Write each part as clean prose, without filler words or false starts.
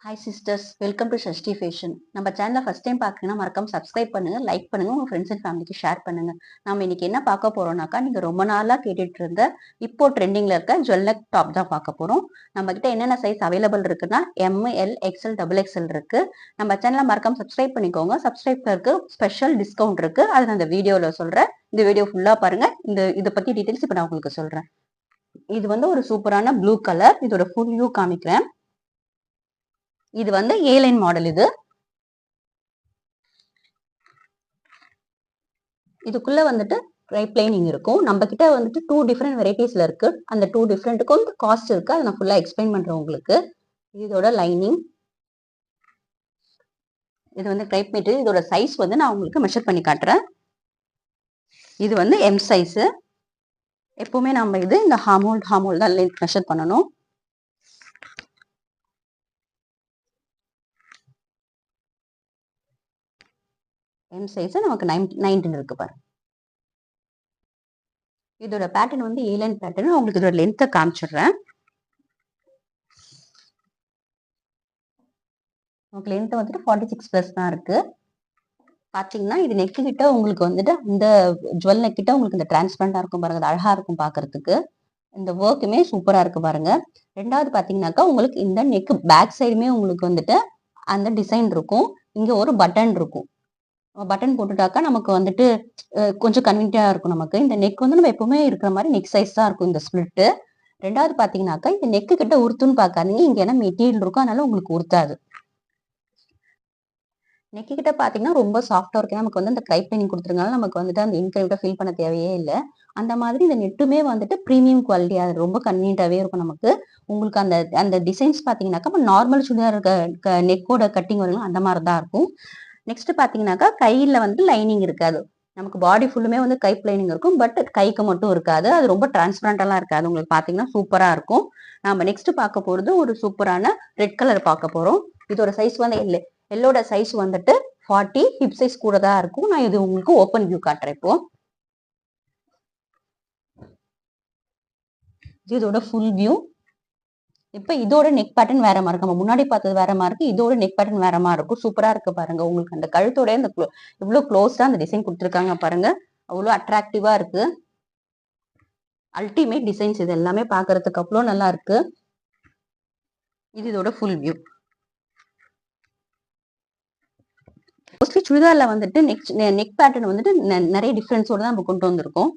Hi sisters, welcome to Shashti fashion. நம்ம சேனலை first time பார்க்குறீங்கன்னா மறக்காம சப்ஸ்கிரைப் பண்ணுங்க, லைக் பண்ணுங்க, உங்க ஃப்ரெண்ட்ஸ் அண்ட் ஃபேமிலிக்கு ஷேர் பண்ணுங்க. நம்ம இன்னைக்கு என்ன பார்க்க போறோம்னாக்கா, நீங்க ரொம்ப நாளா கேட்டுட்டு இருந்த இப்போ ட்ரெண்டிங்ல இருக்க ஜுவல்லக் டாப் தான் பார்க்க போறோம். நம்ம கிட்ட என்னென்ன சைஸ் அவைலபிள் இருக்குன்னா எம்எல், எக்ஸ்எல், டபுள் எக்ஸ்எல் இருக்கு. நம்ம சேனலை மறக்காம சப்ஸ்கிரைப் பண்ணிக்கோங்க. சப்ஸ்கிரைபருக்கு ஸ்பெஷல் டிஸ்கவுண்ட் இருக்கு, அதை நான் இந்த வீடியோல சொல்றேன். இந்த வீடியோ ஃபுல்லா பாருங்க. இதை பத்தி டீடைல்ஸ் இப்போ நான் உங்களுக்கு சொல்றேன். இது வந்து ஒரு சூப்பரான ப்ளூ கலர். இதோட ஃபுல் வியூ காமிக்கிறேன். இது வந்து ஏலைன் மாடல். இதுக்குள்ள வந்துட்டு லைனிங் இருக்கும். நம்ம கிட்ட வந்துட்டு 2 டிஃப்ரெண்ட் வெரைட்டிஸ்ல இருக்கு. அந்த 2 டிஃப்ரெண்ட்டுக்கும் காஸ்ட் இருக்கு. அதை நான் ஃபுல்லா எக்ஸ்பிளைன் பண்றேன் உங்களுக்கு. இதோட லைனிங், இது வந்து கிரைப் மெட்டீரியல். இதோட சைஸ் வந்து நான் உங்களுக்கு மெஷர் பண்ணி காட்டுறேன். இது வந்து எம் சைஸ். எப்பவுமே நம்ம இது இந்த ஹார்மோல் தான் லென்த் மெஷர் பண்ணணும். எம் சைஸ் நமக்கு 19 இருக்கு பாருங்க. இதோட பேட்டர்ன் வந்து ஏலைன் பேட்டர்ன். உங்களுக்கு இதோட லென்த்தை காமிச்சிடுறேன். உங்களுக்கு லென்த் வந்துட்டு 46 பிளஸ் தான் இருக்கு. பாத்தீங்கன்னா இது நெக்கு கிட்ட உங்களுக்கு வந்துட்டு இந்த ஜுவல் நெக் கிட்ட உங்களுக்கு இந்த டிரான்ஸ்பரண்டா இருக்கும் பாருங்க. அது அழகா இருக்கும் பாக்குறதுக்கு. இந்த ஒர்க்குமே சூப்பரா இருக்கு பாருங்க. ரெண்டாவது பாத்தீங்கன்னாக்கா உங்களுக்கு இந்த நெக் பேக் சைடுமே உங்களுக்கு வந்துட்டு அந்த டிசைன் இருக்கும். இங்க ஒரு பட்டன் இருக்கும். பட்டன் போட்டுட்டாக்கா நமக்கு வந்துட்டு கொஞ்சம் கன்வீனியா இருக்கும். நமக்கு இந்த நெக் வந்து நம்ம எப்பவுமே இருக்கிற மாதிரி நெக் சைஸ் தான் இருக்கும் இந்த ஸ்பிளிட். ரெண்டாவது பாத்தீங்கன்னாக்கா இந்த நெக்கு கிட்ட உருத்துன்னு பாக்காதீங்க. இங்க என்ன மெட்டீரியல் இருக்கும், அதனால உங்களுக்கு உருத்தாது. நெக்கு கிட்ட பாத்தீங்கன்னா ரொம்ப சாஃப்டா இருக்கு. நமக்கு வந்து அந்த கிரைப் லைனிங் கொடுத்துருந்தாலும் நமக்கு வந்துட்டு அந்த இன்கிரைப்ட ஃபீல் பண்ண தேவையே இல்லை. அந்த மாதிரி இந்த நெட்டுமே வந்துட்டு ப்ரீமியம் குவாலிட்டி. அது ரொம்ப கன்வீனியன்டாவே இருக்கும் நமக்கு. உங்களுக்கு அந்த அந்த டிசைன்ஸ் பாத்தீங்கன்னாக்கா நார்மல் சுடிதார் நெக்கோட கட்டிங் வரும் அந்த மாதிரி தான் இருக்கும். நெக்ஸ்ட் பாத்தீங்கன்னாக்கா கையில வந்து லைனிங் இருக்காது. நமக்கு பாடி ஃபுல்லுமே வந்து கைப் லைனிங் இருக்கும். பட் கைக்கு மட்டும் இருக்காது. அது ரொம்ப டிரான்ஸ்பரண்டெல்லாம் இருக்காது. உங்களுக்கு பாத்தீங்கன்னா சூப்பரா இருக்கும். நாம நெக்ஸ்ட் பார்க்க போறது ஒரு சூப்பரான ரெட் கலர் பார்க்க போறோம். இதோட சைஸ் வந்து எல்லோட சைஸ் வந்துட்டு 40. ஹிப் சைஸ் கூட தான் இருக்கும். நான் இது உங்களுக்கு ஓப்பன் வியூ காட்டுறேன். இப்போ இதோட ஃபுல் வியூ. இப்ப இதோட நெக் பேட்டர்ன் வேற மாதிரி இருக்கு. நம்ம முன்னாடி பார்த்தது வேற மாதிரி இருக்கு. இதோட நெக் பேட்டர்ன் வேற மாதிரி இருக்கும். சூப்பரா இருக்கு பாருங்க. உங்களுக்கு அந்த கழுத்தோட இந்த இவ்வளவு க்ளோஸா அந்த டிசைன் கொடுத்துருக்காங்க பாருங்க. அவ்வளவு அட்ராக்டிவா இருக்கு. Ultimate designs. இது எல்லாமே பாக்குறதுக்கு அவ்வளவு நல்லா இருக்கு. இது இதோட ஃபுல் வியூ. மோஸ்ட்லி சுடிதார்ல வந்துட்டு நெக் பேட்டர்ன் வந்துட்டு நிறைய டிஃபரன்ஸோட தான் நம்ம கொண்டு வந்திருக்கோம்.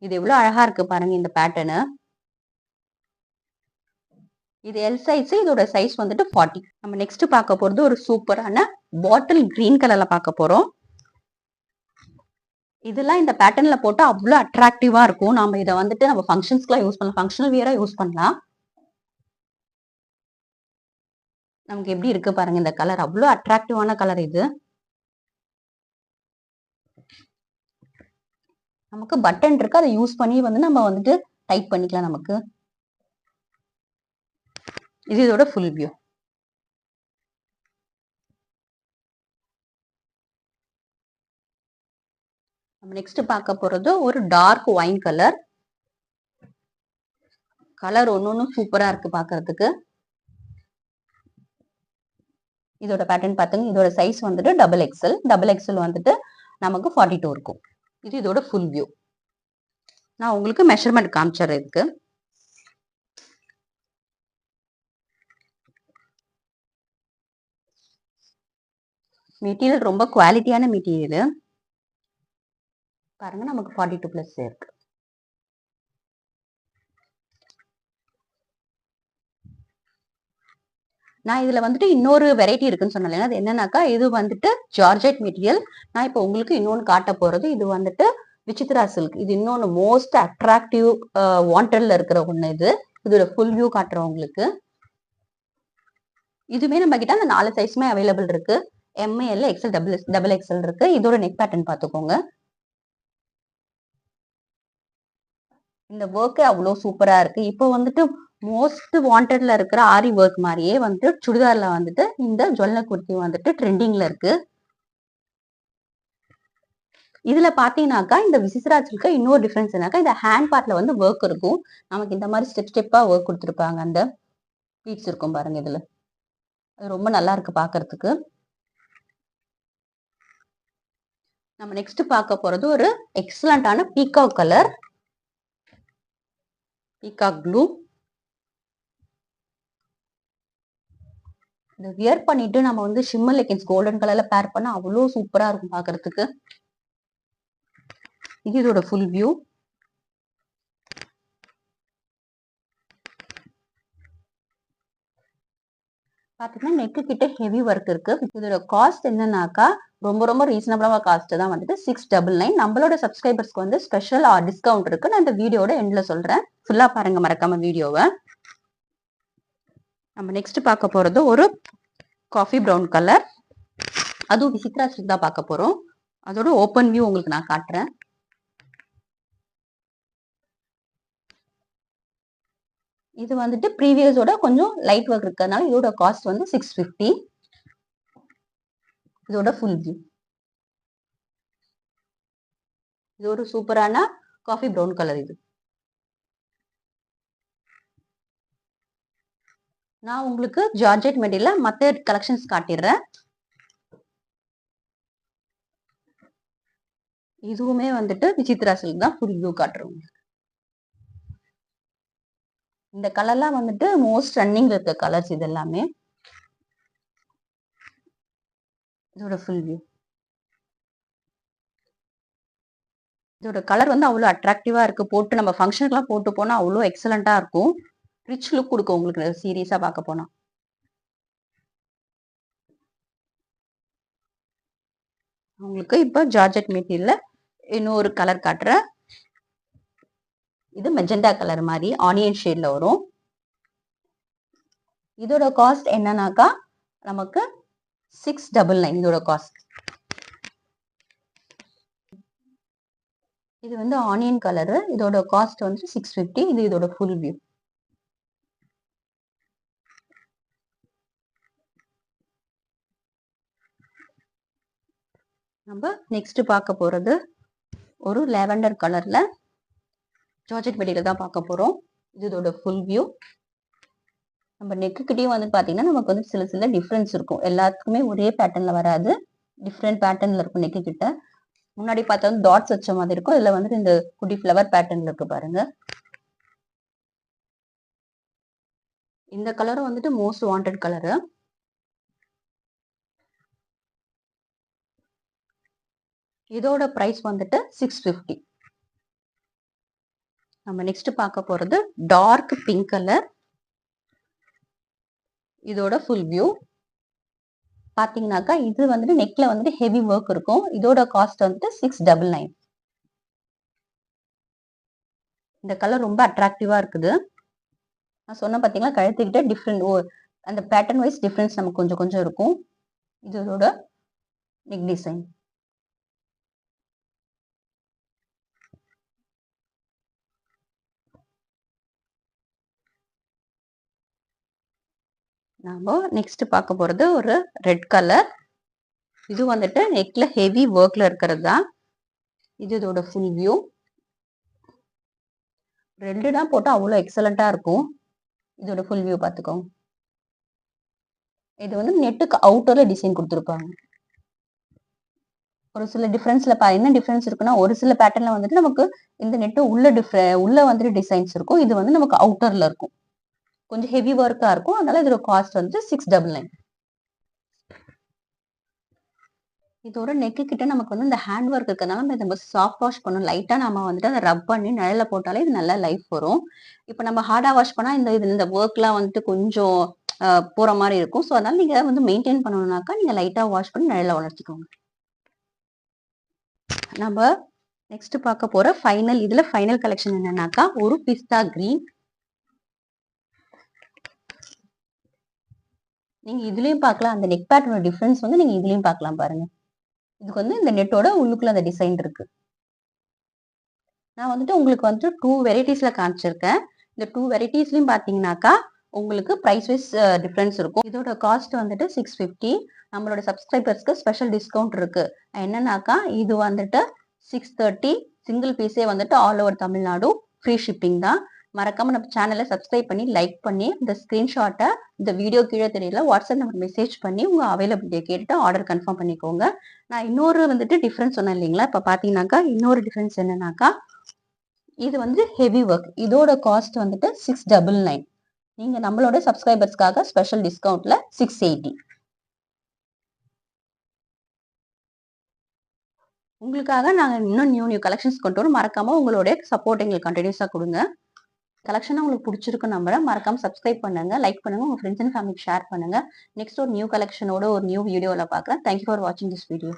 இது எவ்வளவு அழகா இருக்கு பாருங்க இந்த பேட்டர்னு. இது எல் சைஸ். இதோட சைஸ் வந்துட்டு 40. நம்ம நெக்ஸ்ட் பார்க்க போறது ஒரு சூப்பரான பாட்டில் கிரீன் கலர்ல பார்க்க போறோம். இதெல்லாம் இந்த பேட்டர்ன்ல போட்டு அவ்வளவு அட்ராக்டிவா இருக்கும். நம்ம இதை வந்துட்டு நம்ம ஃபங்க்ஷன்ஸ்க்குலாம் யூஸ் பண்ணலாம். ஃபங்க்ஷனல் வியரா யூஸ் பண்ணலாம். நமக்கு எப்படி இருக்கு பாருங்க இந்த கலர். அவ்வளவு அட்ராக்டிவான கலர் இது. நமக்கு பட்டன் இருக்கு. அதை யூஸ் பண்ணி வந்து நம்ம வந்துட்டு டைட் பண்ணிக்கலாம். நமக்கு இது இதோட ஃபுல் வியூ. நம்ம நெக்ஸ்ட் பார்க்க போறது ஒரு டார்க் ஒயின் கலர். கலர் ஒன்னொன்னு சூப்பரா இருக்கு பாக்குறதுக்கு. இதோட பேட்டர்ன் பாத்துங்க. இதோட சைஸ் வந்துட்டு டபுள் எக்ஸ்எல். டபுள் எக்ஸ்எல் வந்துட்டு நமக்கு 42 இருக்கும். இது இதோட ஃபுல் வியூ. நான் உங்களுக்கு மெஷர்மெண்ட் காமிச்சிடுறேன். இதுக்கு மெட்டீரியல் ரொம்ப குவாலிட்டியான மெட்டீரியல் பாருங்க. நமக்கு 42 பிளஸ் இருக்கு. நான் இதுல வந்துட்டு இன்னொரு வெரைட்டி இருக்குன்னு சொன்னேன். அது என்னன்னாக்கா இது வந்துட்டு ஜார்ஜெட் மெட்டீரியல். நான் இப்போ உங்களுக்கு இன்னொன்னு காட்ட போறது இது வந்துட்டு விசித்ரா சில்க். இது இன்னொன்னு மோஸ்ட் அட்ராக்டிவ் வாண்டட்ல இருக்கிற ஒண்ணு. இது இதோட ஃபுல் வியூ காட்டுறோம் உங்களுக்கு. இதுமே நம்ம கிட்ட அந்த 4 சைஸ்மே அவைலபிள் இருக்கு. எம்எல், எக்ஸ்எல், டபுள் எக்ஸ்எல் இருக்கு. இதோட நெக் பேட்டர்ன் பாத்துக்கோங்க. இந்த ஒர்க் அவ்வளவு சூப்பரா இருக்கு. இப்போ வந்துட்டு மோஸ்ட் வாண்டட்ல இருக்கிற ஆரி ஒர்க் மாதிரியே வந்துட்டு சுடிதார்ல வந்துட்டு இந்த ஜுவல்ல குர்த்தி வந்துட்டு ட்ரெண்டிங்ல இருக்கு. இதுல பாத்தீங்கன்னாக்கா இந்த விசித்ராஜ் சில்க்ல இன்னொரு டிஃபரன்ஸ் என்னக்கா இந்த ஹேண்ட் பார்ட்ல வந்து ஒர்க் இருக்கும். நமக்கு இந்த மாதிரி ஸ்டெப் ஸ்டெப்பா ஒர்க் கொடுத்துருப்பாங்க. அந்த பீட்ஸ் இருக்கும் பாருங்க இதுல. அது ரொம்ப நல்லா இருக்கு பாக்குறதுக்கு. நம்ம நெக்ஸ்ட் பார்க்க போறது ஒரு எக்ஸலண்டான பீகாக் கலர், பீகாக் ப்ளூ. இதை வியர் பண்ணிட்டு நம்ம வந்து ஷிம்மர் லெகின்ஸ் கோல்டன் கலர்ல பேர் பண்ணா அவ்வளோ சூப்பரா இருக்கும் பாக்குறதுக்கு. இது இதோட ஃபுல் வியூ. பாத்தீங்கன்னா நெக்கு கிட்ட ஹெவி ஒர்க் இருக்கு. இதோட காஸ்ட் என்னன்னாக்கா ரொம்ப ரொம்ப ரீசனபிளான காஸ்ட் தான் வந்துட்டு 699. நம்மளோட சப்ஸ்கிரைபர்ஸ்க்கு வந்து ஸ்பெஷல் டிஸ்கவுண்ட் இருக்கு. நான் இந்த வீடியோட எண்ட்ல சொல்றேன். ஃபுல்லா பாருங்க மறக்காம வீடியோவை. நம்ம நெக்ஸ்ட் பார்க்க போறது ஒரு காஃபி ப்ரௌன் கலர். அதுவும் விசித்ரா சில்க் தான் பார்க்க போறோம். அதோட ஓப்பன் வியூ உங்களுக்கு நான் காட்டுறேன். இது வந்துட்டு ப்ரீவியஸோட கொஞ்சம் லைட் ஒர்க் இருக்கிறதுனால இதோட காஸ்ட் வந்து 650. இதோட ஃபுல் வியூ. இது ஒரு சூப்பரான காஃபி ப்ரௌன் கலர். இது நான் உங்களுக்கு ஜார்ஜெட் மெட்டீரியல்ல மற்ற கலெக்ஷன்ஸ் காட்டிடுறேன். இதுவுமே வந்துட்டு விசித்ரா சில்க் தான். ஃபுல் வியூ காட்டுறோம். இந்த கலர்லாம் வந்துட்டு மோஸ்ட் ரன்னிங் இருக்க கலர்ஸ் இது எல்லாமே. இதோட ஃபுல் வியூ. இதோட கலர் வந்து அவ்வளோ அட்ராக்டிவா இருக்கு. போட்டு நம்ம ஃபங்க்ஷனுக்குலாம் போட்டு போனா அவ்வளோ எக்ஸலண்டா இருக்கும். ரிச் லுக் கொடுக்கும் உங்களுக்கு சீரியஸா பார்க்க போனா. உங்களுக்கு இப்போ ஜார்ஜெட் மெட்டீரியல்ல இன்னொரு கலர் காட்டுறேன். இது மெஜெண்டா கலர் மாதிரி ஆனியன் ஷேட்ல வரும். இதோட காஸ்ட் என்னன்னாக்கா நமக்கு 699 இதோட காஸ்ட். இது வந்து ஆனியன் கலரு. இதோட காஸ்ட் வந்து 650. இது இதோட ஃபுல் வியூ. நம்ம நெக்ஸ்ட் பார்க்க போறது ஒரு லாவெண்டர் கலர்ல ஜார்ஜெட் மெட்டீரியல் தான் பார்க்க போறோம். இது இதோட ஃபுல் வியூ. நம்ம நெக்கு கிட்டயும் வந்து பாத்தீங்கன்னா நமக்கு வந்து சில சில டிஃப்ரென்ஸ் இருக்கும். எல்லாத்துக்குமே ஒரே பேட்டர்ன்ல வராது. டிஃப்ரெண்ட் பேட்டர்ன்ல இருக்கும் நெக்கு கிட்ட. முன்னாடி பார்த்தா வந்து டாட்ஸ் வச்ச மாதிரி இருக்கும். இதுல வந்துட்டு இந்த குட்டி ஃப்ளவர் பேட்டர்ன்ல இருக்கு பாருங்க. இந்த கலரும் வந்துட்டு மோஸ்ட் வாண்டட் கலரு. இதோட பிரைஸ் வந்துட்டு 650. நம்ம நெக்ஸ்ட் பார்க்க போறது டார்க் பிங்க் கலர். இதோட ஃபுல் வியூ பாத்தீங்கன்னாக்கா இது வந்துட்டு நெக்ல வந்துட்டு ஹெவி ஒர்க் இருக்கும். இதோட காஸ்ட் வந்துட்டு 699. இந்த கலர் ரொம்ப அட்ராக்டிவா இருக்குது. நான் சொன்ன பாத்தீங்களா கழுத்துக்கிட்ட டிஃப்ரெண்ட் அந்த பேட்டர்ன் வைஸ் டிஃப்ரென்ஸ் நமக்கு கொஞ்சம் கொஞ்சம் இருக்கும். இதோட நெக் டிசைன். நாம நெக்ஸ்ட் பார்க்க போறது ஒரு ரெட் கலர். இது வந்துட்டு நெக்ல ஹெவி ஒர்க்ல இருக்கிறது தான். இது இதோட ஃபுல் வியூ. ரெண்டு தான் போட்டா அவ்வளோ எக்ஸலண்டா இருக்கும். இதோட ஃபுல் வியூ பார்த்துக்கோங்க. இது வந்து நெட்டுக்கு அவுட்டர்ல டிசைன் கொடுத்துருப்பாங்க. ஒரு சில டிஃபரன்ஸ்ல என்ன டிஃபரன்ஸ் இருக்குன்னா ஒரு சில பேட்டர்ன்ல வந்துட்டு நமக்கு இந்த நெட்டு உள்ள வந்துட்டு டிசைன்ஸ் இருக்கும். இது வந்து நமக்கு அவுட்டர்ல இருக்கும். கொஞ்சம் ஹெவி ஒர்க்கா இருக்கும். அதனால இதோட காஸ்ட் வந்து 699. இதோட நெக்கு கிட்ட நமக்கு வந்து இந்த ஹேண்ட் ஒர்க் இருக்கிறதுனால நம்ம சாஃப்ட் வாஷ் பண்ணணும். லைட்டா நம்ம வந்துட்டு அதை ரப் பண்ணி நிழல போட்டாலே இது நல்லா லைஃப் வரும். இப்போ நம்ம ஹார்டா வாஷ் பண்ணா இந்த ஒர்க்லாம் வந்துட்டு கொஞ்சம் போற மாதிரி இருக்கும். ஸோ அதனால நீங்க வந்து மெயின்டைன் பண்ணணும்னாக்கா நீங்க லைட்டா வாஷ் பண்ணி நிழல வளர்த்திக்கோங்க. நம்ம நெக்ஸ்ட் பார்க்க போற இதுல ஃபைனல் கலெக்ஷன் என்னன்னாக்கா ஒரு பிஸ்தா கிரீன். நீங்க இதுலயும் பார்க்கலாம். அந்த நெக் பேட்டர்னோட டிஃபரன்ஸ் வந்து நீங்க இதுலயும் பார்க்கலாம் பாருங்க. இதுக்கு வந்து இந்த நெட்டோட உள்ளுக்குள்ள அந்த டிசைன் இருக்கு. நான் வந்துட்டு உங்களுக்கு வந்துட்டு 2 வெரைட்டிஸ்ல காமிச்சிருக்கேன். இந்த 2 வெரைட்டிஸ்லயும் பாத்தீங்கன்னாக்கா உங்களுக்கு பிரைஸ் வைஸ் டிஃபரன்ஸ் இருக்கும். இதோட காஸ்ட் வந்துட்டு 650. நம்மளோட சப்ஸ்கிரைபர்ஸ்க்கு ஸ்பெஷல் டிஸ்கவுண்ட் இருக்கு. என்னன்னாக்கா இது வந்துட்டு 630 சிங்கிள் பீஸே வந்துட்டு all over Tamil Nadu free shipping தான். மறக்காம நம்ம சேனலை சப்ஸ்கிரைப் பண்ணி லைக் பண்ணி இந்த ஸ்கிரீன்ஷாட்டை இந்த வீடியோ கீழே தெரியல வாட்ஸ்அப் நம்பர் மெசேஜ் பண்ணி உங்க அவைலபிலிட்டியை கேட்டுட்டு ஆர்டர் கன்ஃபார்ம் பண்ணிக்கோங்க. நான் இன்னொரு வந்துட்டு டிஃபரன்ஸ் சொன்னேன் இல்லைங்களா, இப்போ பார்த்தீங்கன்னாக்கா இன்னொரு டிஃபரன்ஸ் என்னன்னாக்கா இது வந்து ஹெவி ஒர்க். இதோட காஸ்ட் வந்துட்டு 699. நீங்க நம்மளோட சப்ஸ்கிரைபர்ஸ்க்காக ஸ்பெஷல் டிஸ்கவுண்ட்ல 680. உங்களுக்காக நாங்க இன்னும் நியூ கலெக்ஷன்ஸ் கொண்டு வரோம். மறக்காம உங்களுடைய சப்போர்ட் எங்களுக்கு கண்டினியூஸா கொடுங்க. கலெக்ஷன் உங்களுக்கு பிடிச்சிருக்கும் நம்புறேன். மறக்காம சப்ஸ்கிரைப் பண்ணுங்க, லைக் பண்ணுங்க, உங்க ஃப்ரெண்ட்ஸ் அண்ட் ஃபேமிலிக்கு ஷேர் பண்ணுங்க. நெக்ஸ்ட் ஒரு நியூ கலெக்ஷனோட ஒரு நியூ வீடியோல பார்க்குறேன். தேங்க்யூ ஃபார் வாட்சிங் திஸ் வீடியோ.